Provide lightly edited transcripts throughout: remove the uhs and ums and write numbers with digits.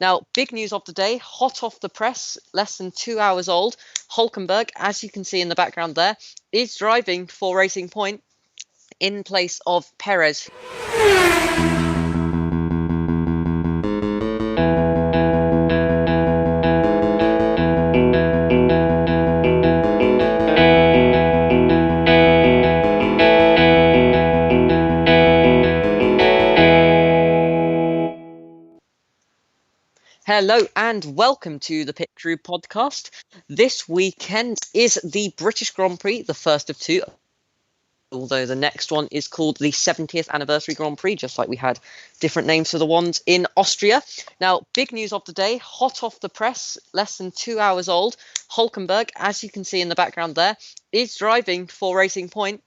Now, big news of the day, hot off the press, less than 2 hours old. Hulkenberg, as you can see in the background there, is driving for Racing Point in place of Perez. Hello and welcome to the Pit Crew podcast. This weekend is the British Grand Prix, the first of two, although the next one is called the 70th Anniversary Grand Prix, just like we had different names for the ones in Austria. Now, big news of the day, hot off the press, less than 2 hours old. Hulkenberg, as you can see in the background there, is driving for Racing Point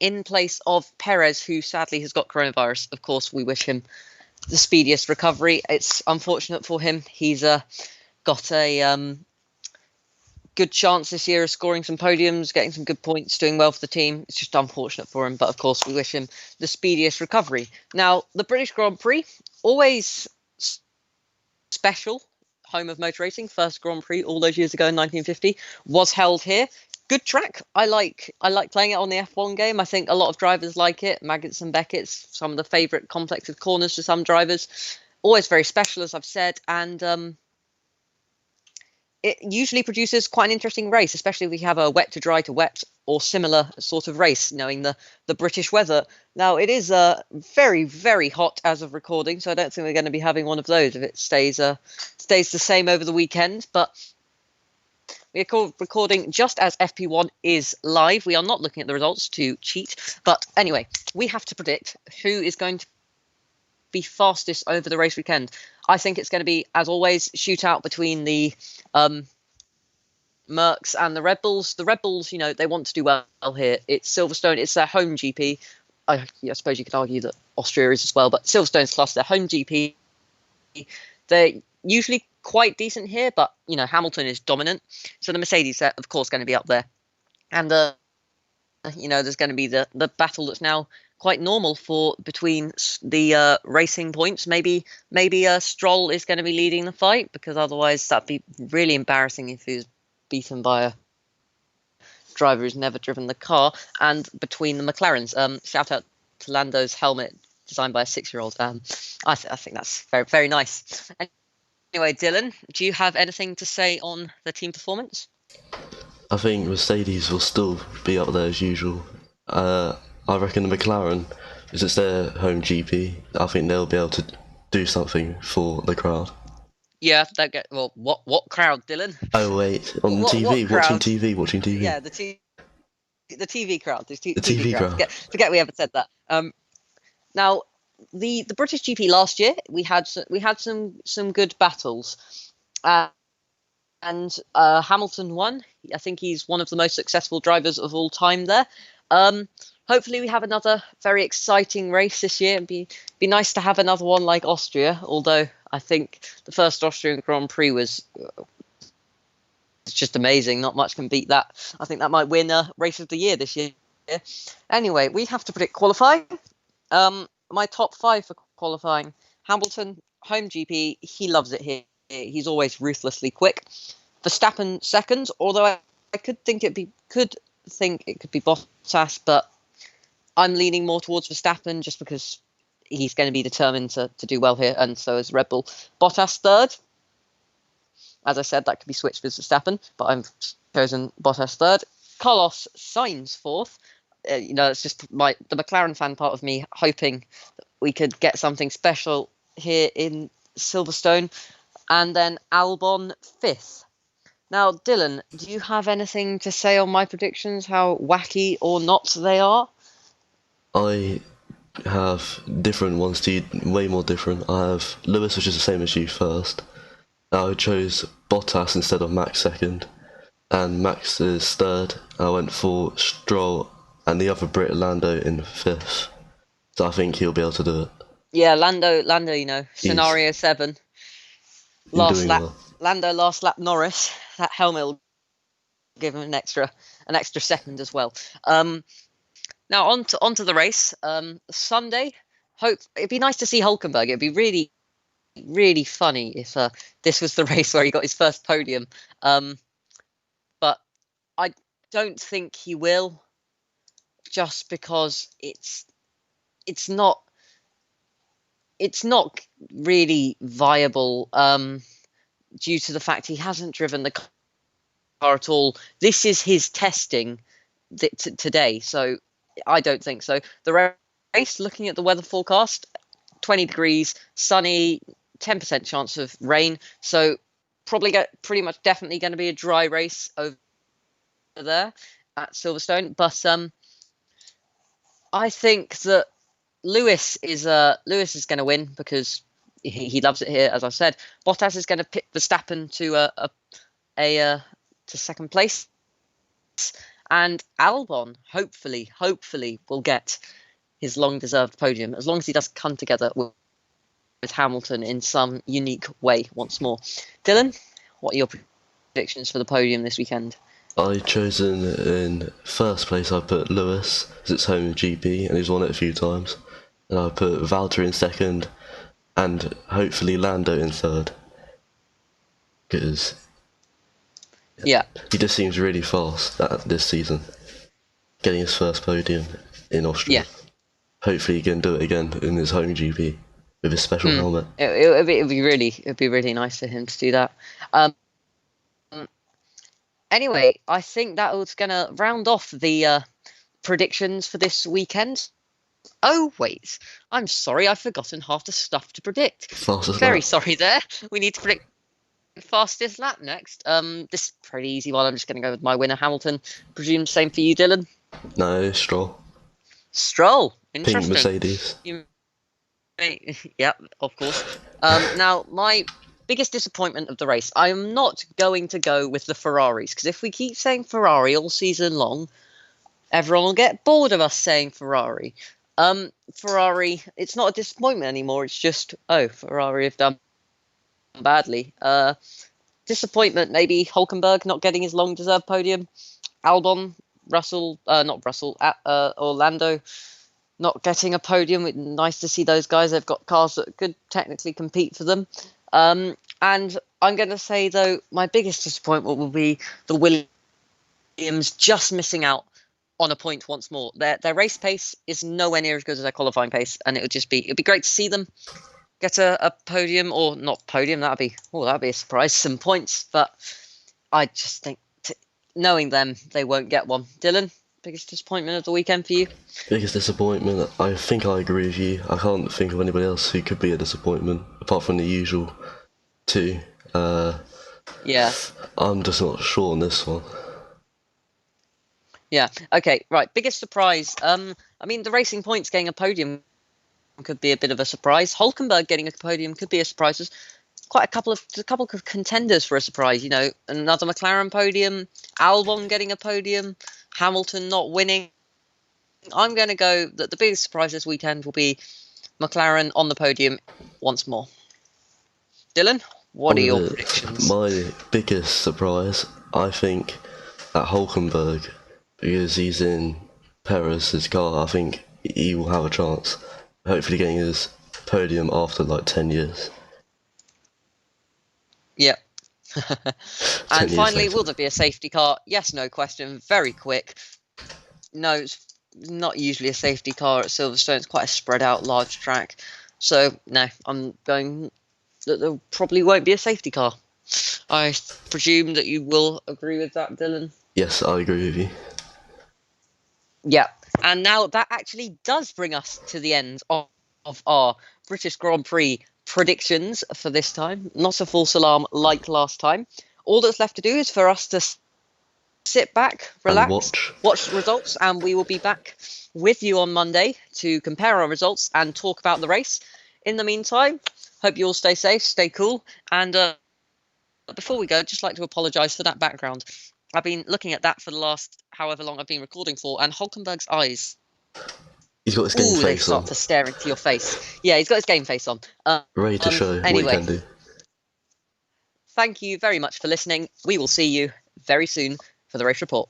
in place of Perez, who sadly has got coronavirus. Of course, we wish him the speediest recovery. It's unfortunate for him. He's got a good chance this year of scoring some podiums, getting some good points, doing well for the team. It's just unfortunate for him, but of course we wish him the speediest recovery. Now, the British Grand Prix, always special, home of motor racing, first Grand Prix all those years ago in 1950, was held here. Good track. I like playing it on the F1 game. I think a lot of drivers like it. Maggots and Beckett's some of the favourite complex of corners for some drivers. Always very special, as I've said, and it usually produces quite an interesting race, especially if we have a wet to dry to wet or similar sort of race, knowing the British weather. Now, it is very, very hot as of recording, so I don't think we're going to be having one of those if it stays the same over the weekend, but we are recording just as FP1 is live. We are not looking at the results to cheat. But anyway, we have to predict who is going to be fastest over the race weekend. I think it's going to be, as always, shootout between the Mercs and the Red Bulls. The Red Bulls, they want to do well here. It's Silverstone. It's their home GP. I suppose you could argue that Austria is as well, but Silverstone's class their home GP. They're usually quite decent here, but Hamilton is dominant, so the Mercedes are of course going to be up there, and there's going to be the battle that's now quite normal between the racing points. Maybe Stroll is going to be leading the fight, because otherwise that'd be really embarrassing if he was beaten by a driver who's never driven the car. And between the McLarens, shout out to Lando's helmet designed by a 6-year-old. I think that's very, very nice. Anyway, Dylan, do you have anything to say on the team performance? I think Mercedes will still be up there as usual. I reckon the McLaren, because it's their home GP, I think they'll be able to do something for the crowd. Yeah, what crowd, Dylan? Oh wait, on TV, watching TV. Yeah, the TV crowd. The TV crowd. Forget we ever said that. Now, the British GP last year, we had some good battles, and Hamilton won. I think he's one of the most successful drivers of all time there. Hopefully we have another very exciting race this year. It'd be nice to have another one like Austria, although I think the first Austrian Grand Prix was it's just amazing. Not much can beat that. I think that might win Race of the Year this year. Anyway, we have to predict qualifying. My top 5 for qualifying: Hamilton, home GP, he loves it here. He's always ruthlessly quick. Verstappen second, although I could think it could be Bottas, but I'm leaning more towards Verstappen just because he's going to be determined to do well here, and so is Red Bull. Bottas third. As I said, that could be switched with Verstappen, but I've chosen Bottas third. Carlos Sainz fourth. It's just the McLaren fan part of me hoping that we could get something special here in Silverstone. And then Albon fifth. Now, Dylan, do you have anything to say on my predictions, how wacky or not they are? I have different ones to you, way more different. I have Lewis, which is the same as you, first. I chose Bottas instead of Max second. And Max is third. I went for Stroll and the other Brit, Lando, in fifth. So I think he'll be able to do it. Yeah, Lando, scenario 7. Last lap, well. Lando last lap Norris. That helmet will give him an extra second as well. Now onto the race. Sunday, it'd be nice to see Hulkenberg. It'd be really really funny if this was the race where he got his first podium. But I don't think he will, just because it's not really viable due to the fact he hasn't driven the car at all. This is his testing today, so I don't think so. The race, looking at the weather forecast, 20 degrees, sunny, 10% chance of rain, so probably pretty much definitely going to be a dry race over there at Silverstone. But I think that Lewis is going to win because he loves it here, as I've said. Bottas is going to pick Verstappen to second place, and Albon hopefully will get his long-deserved podium as long as he does come together with Hamilton in some unique way once more. Dylan, what are your predictions for the podium this weekend? I chosen in first place. I put Lewis, as it's home GP, and he's won it a few times. And I put Valtteri in second, and hopefully Lando in third. Because yeah, he just seems really fast this season, getting his first podium in Austria. Yeah. Hopefully he can do it again in his home GP with his special helmet. It'd be really nice for him to do that. Anyway, I think that was going to round off the predictions for this weekend. Oh, wait. I'm sorry. I've forgotten half the stuff to predict. Very sorry there. We need to predict fastest lap next. This is a pretty easy one. I'm just going to go with my winner, Hamilton. Presume same for you, Dylan? No, Stroll. Stroll. Interesting. Pink Mercedes. Yeah, of course. Now, my biggest disappointment of the race, I am not going to go with the Ferraris, because if we keep saying Ferrari all season long, everyone will get bored of us saying Ferrari. Ferrari, it's not a disappointment anymore. It's just, Ferrari have done badly. Disappointment, maybe Hulkenberg not getting his long-deserved podium. Albon, Orlando not getting a podium. Nice to see those guys. They've got cars that could technically compete for them. And I'm going to say, though, my biggest disappointment will be the Williams just missing out on a point once more. Their race pace is nowhere near as good as their qualifying pace, and it'd be great to see them get a podium, or not podium. That'd be a surprise, some points. But I just think, knowing them, they won't get one. Dylan, biggest disappointment of the weekend for you? Biggest disappointment, I think I agree with you. I can't think of anybody else who could be a disappointment apart from the usual two. Yeah. I'm just not sure on this one. Yeah. Okay. Right. Biggest surprise. I mean, the Racing Points getting a podium could be a bit of a surprise. Hulkenberg getting a podium could be a surprise. There's quite a couple of contenders for a surprise. You know, another McLaren podium, Albon getting a podium, Hamilton not winning. I'm going to go that the biggest surprise this weekend will be McLaren on the podium once more. Dylan, what are your predictions? My biggest surprise, I think, at Hulkenberg, because he's in Perez's car. I think he will have a chance, hopefully getting his podium after like 10 years. Yeah. And finally, will there be a safety car? Yes, no question. Very quick. No, it's not usually a safety car at Silverstone. It's quite a spread out large track. So, no, I'm going that there probably won't be a safety car. I presume that you will agree with that, Dylan? Yes, I agree with you. Yeah. And now that actually does bring us to the end of our British Grand Prix predictions for this time. Not a false alarm like last time. All that's left to do is for us to sit back, relax, watch the results, and we will be back with you on Monday to compare our results and talk about the race. In the meantime, hope you all stay safe, stay cool, and before we go, I'd just like to apologise for that background. I've been looking at that for the last however long I've been recording for, and Hulkenberg's eyes, he's got his game face on. They start to stare into your face. Yeah, he's got his game face on. Ready to show what he can do. Thank you very much for listening. We will see you very soon for the Race Report.